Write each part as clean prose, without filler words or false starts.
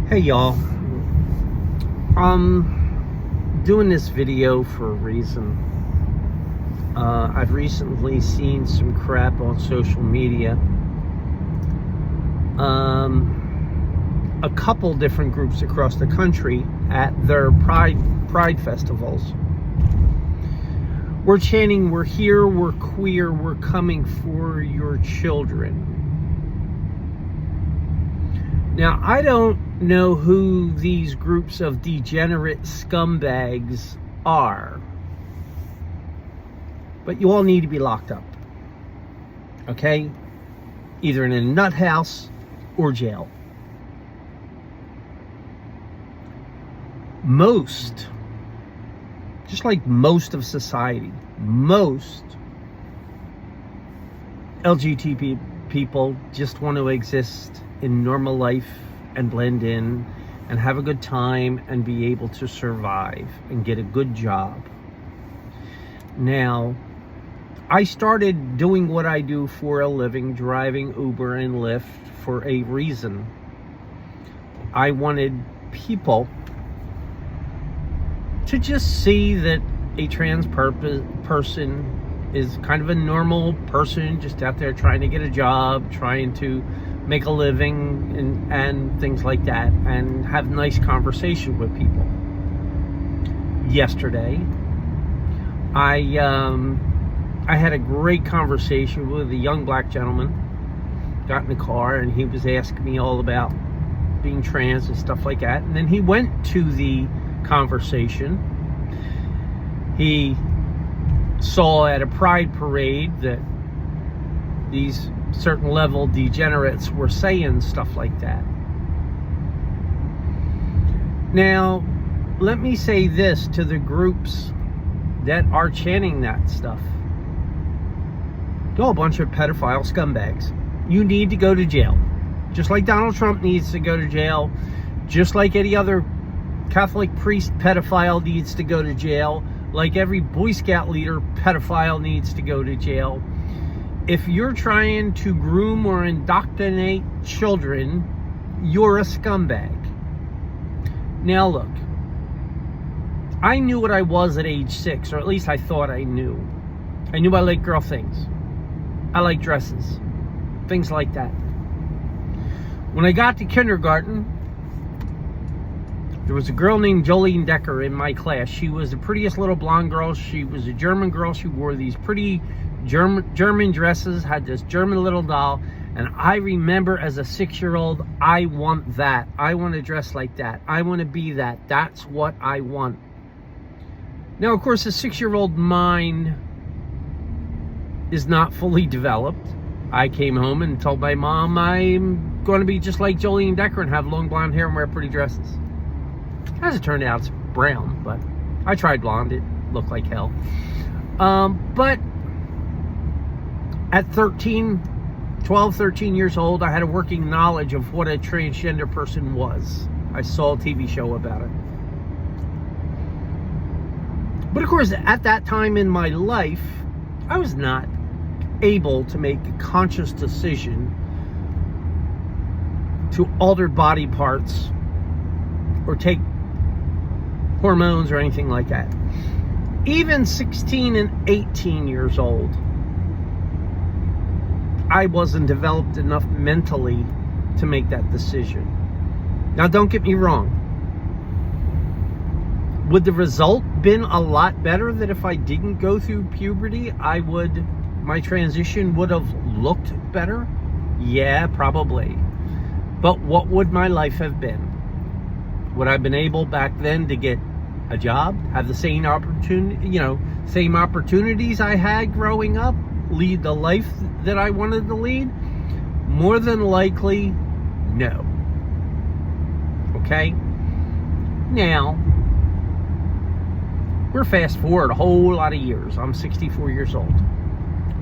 Hey y'all, doing this video for a reason. I've recently seen some crap on social media. A couple different groups across the country at their pride festivals. We're chanting, we're here, we're queer, we're coming for your children. Now, I don't know who these groups of degenerate scumbags are, but you all need to be locked up, okay? Either in a nut house or jail. Most, just like most of society, most LGBT people just want to exist in normal life and blend in and have a good time and be able to survive and get a good job. Now, I started doing what I do for a living, driving Uber and Lyft, for a reason. I wanted people to just see that a trans person is kind of a normal person, just out there trying to get a job, trying to make a living and things like that, and have nice conversation with people. Yesterday, I had a great conversation with a young black gentleman. Got in the car and he was asking me all about being trans and stuff like that. And then he went to the conversation. He saw at a pride parade that these certain level degenerates were saying stuff like that. Now, let me say this to the groups that are chanting that stuff. You're a bunch of pedophile scumbags. You need to go to jail. Just like Donald Trump needs to go to jail. Just like any other Catholic priest pedophile needs to go to jail. Like every Boy Scout leader pedophile needs to go to jail. If you're trying to groom or indoctrinate children, you're a scumbag. Now look, I knew what I was at age 6, or at least I thought I knew. I knew I liked girl things. I like dresses, things like that. When I got to kindergarten, there was a girl named Jolene Decker in my class. She was the prettiest little blonde girl. She was a German girl. She wore these pretty German dresses, had this German little doll, and I remember as a 6-year-old, I want that. I want to dress like that. I want to be that. That's what I want. Now, of course, a 6-year-old mind is not fully developed. I came home and told my mom I'm going to be just like Jolene Decker and have long blonde hair and wear pretty dresses. As it turned out, it's brown, but I tried blonde. It looked like hell. But at 12, 13 years old, I had a working knowledge of what a transgender person was. I saw a TV show about it. But of course, at that time in my life, I was not able to make a conscious decision to alter body parts or take hormones or anything like that. Even 16 and 18 years old, I wasn't developed enough mentally to make that decision. Now, don't get me wrong. Would the result been a lot better than if I didn't go through puberty? My transition would have looked better? Yeah, probably. But what would my life have been? Would I have been able back then to get a job, have the same opportunities I had growing up, lead the life that I wanted to lead? More than likely, no. Okay? Now, we're fast forward a whole lot of years. I'm 64 years old.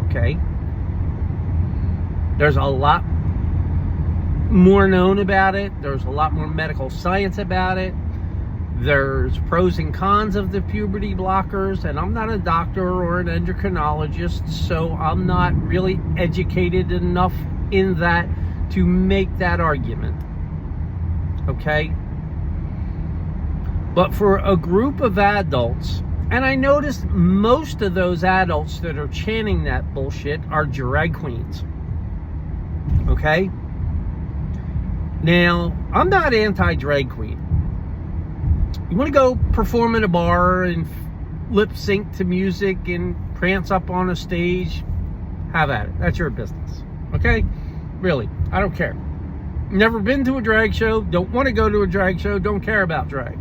Okay? There's a lot more known about it. There's a lot more medical science about it. There's pros and cons of the puberty blockers, and I'm not a doctor or an endocrinologist, so I'm not really educated enough in that to make that argument. okay? But for a group of adults, and I noticed most of those adults that are chanting that bullshit are drag queens, okay? Now, I'm not anti-drag queen. You want to go perform in a bar and lip sync to music and prance up on a stage, have at it. That's your business, okay? Really, I don't care. Never been to a drag show, don't want to go to a drag show, don't care about drag,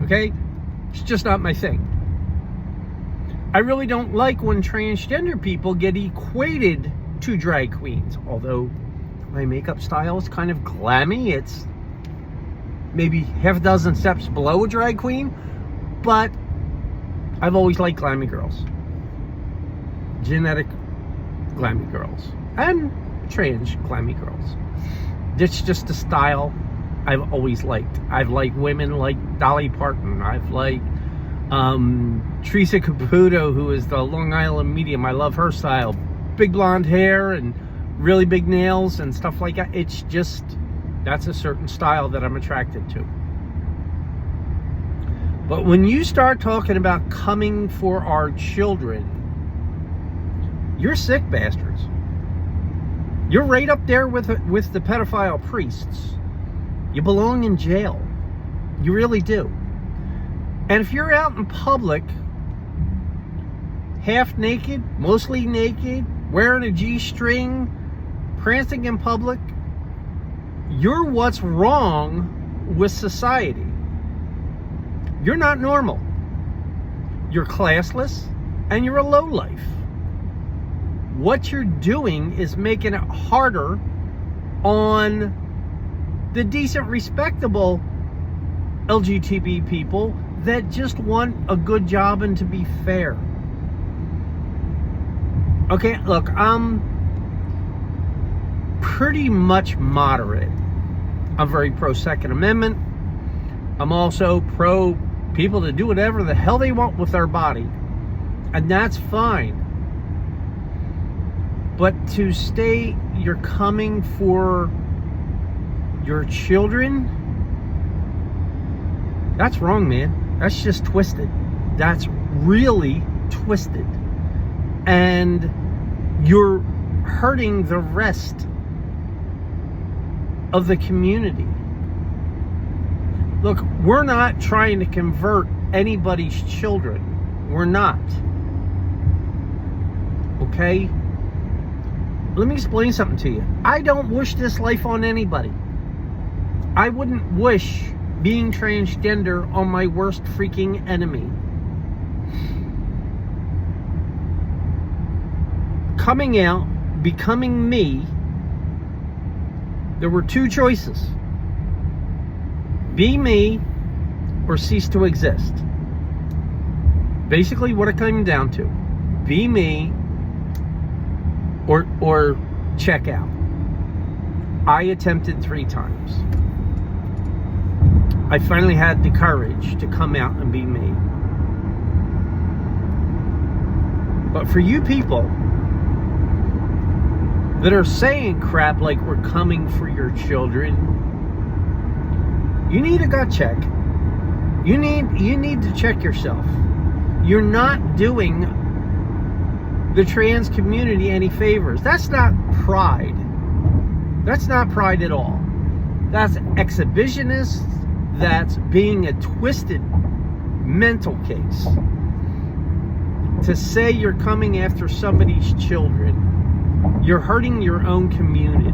okay? It's just not my thing. I really don't like when transgender people get equated to drag queens, although my makeup style is kind of glammy. It's maybe half a dozen steps below a drag queen, but I've always liked glammy girls. Genetic glammy girls. And trans glammy girls. It's just a style I've always liked. I've liked women like Dolly Parton. I've liked Teresa Caputo, who is the Long Island medium. I love her style. Big blonde hair and really big nails and stuff like that. It's just, that's a certain style that I'm attracted to. But when you start talking about coming for our children, you're sick bastards. You're right up there with the pedophile priests. You belong in jail. You really do. And if you're out in public, half naked, mostly naked, wearing a G-string, prancing in public, you're what's wrong with society. You're not normal. You're classless, and you're a lowlife. What you're doing is making it harder on the decent, respectable LGBT people that just want a good job and to be fair. Okay, look, I'm pretty much moderate. I'm very pro Second Amendment. I'm also pro people to do whatever the hell they want with their body. And that's fine. But to state you're coming for your children, that's wrong, man. That's just twisted. That's really twisted. And you're hurting the rest of the community. Look, we're not trying to convert anybody's children. We're not. Okay? Let me explain something to you. I don't wish this life on anybody. I wouldn't wish being transgender on my worst freaking enemy. Coming out, becoming me, there were two choices. Be me or cease to exist. Basically what it came down to. Be me or check out. I attempted 3 times. I finally had the courage to come out and be me. But for you people that are saying crap like we're coming for your children, you need a gut check. You need to check yourself. You're not doing the trans community any favors. That's not pride. That's not pride at all. That's exhibitionist. That's being a twisted mental case. To say you're coming after somebody's children, you're hurting your own community.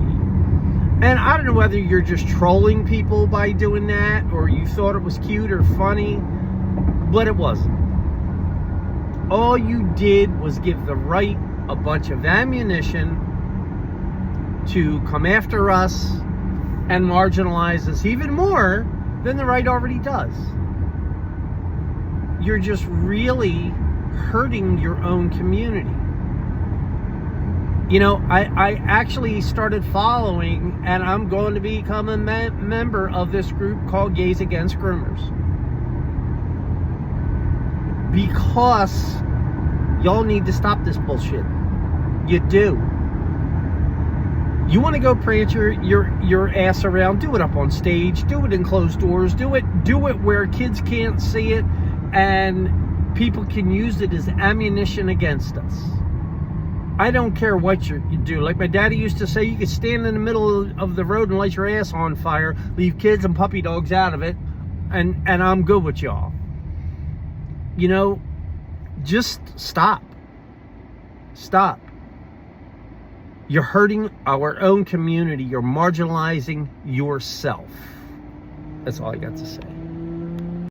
And I don't know whether you're just trolling people by doing that, or you thought it was cute or funny, but it wasn't. All you did was give the right a bunch of ammunition to come after us and marginalize us even more than the right already does. You're just really hurting your own community. You know, I actually started following, and I'm going to become a member of this group called Gays Against Groomers. Because y'all need to stop this bullshit. You do. You want to go prance your ass around, do it up on stage, do it in closed doors, do it where kids can't see it and people can use it as ammunition against us. I don't care what you do. Like my daddy used to say, you could stand in the middle of the road and light your ass on fire, leave kids and puppy dogs out of it, and I'm good with y'all. You know, just stop. Stop. You're hurting our own community. You're marginalizing yourself. That's all I got to say.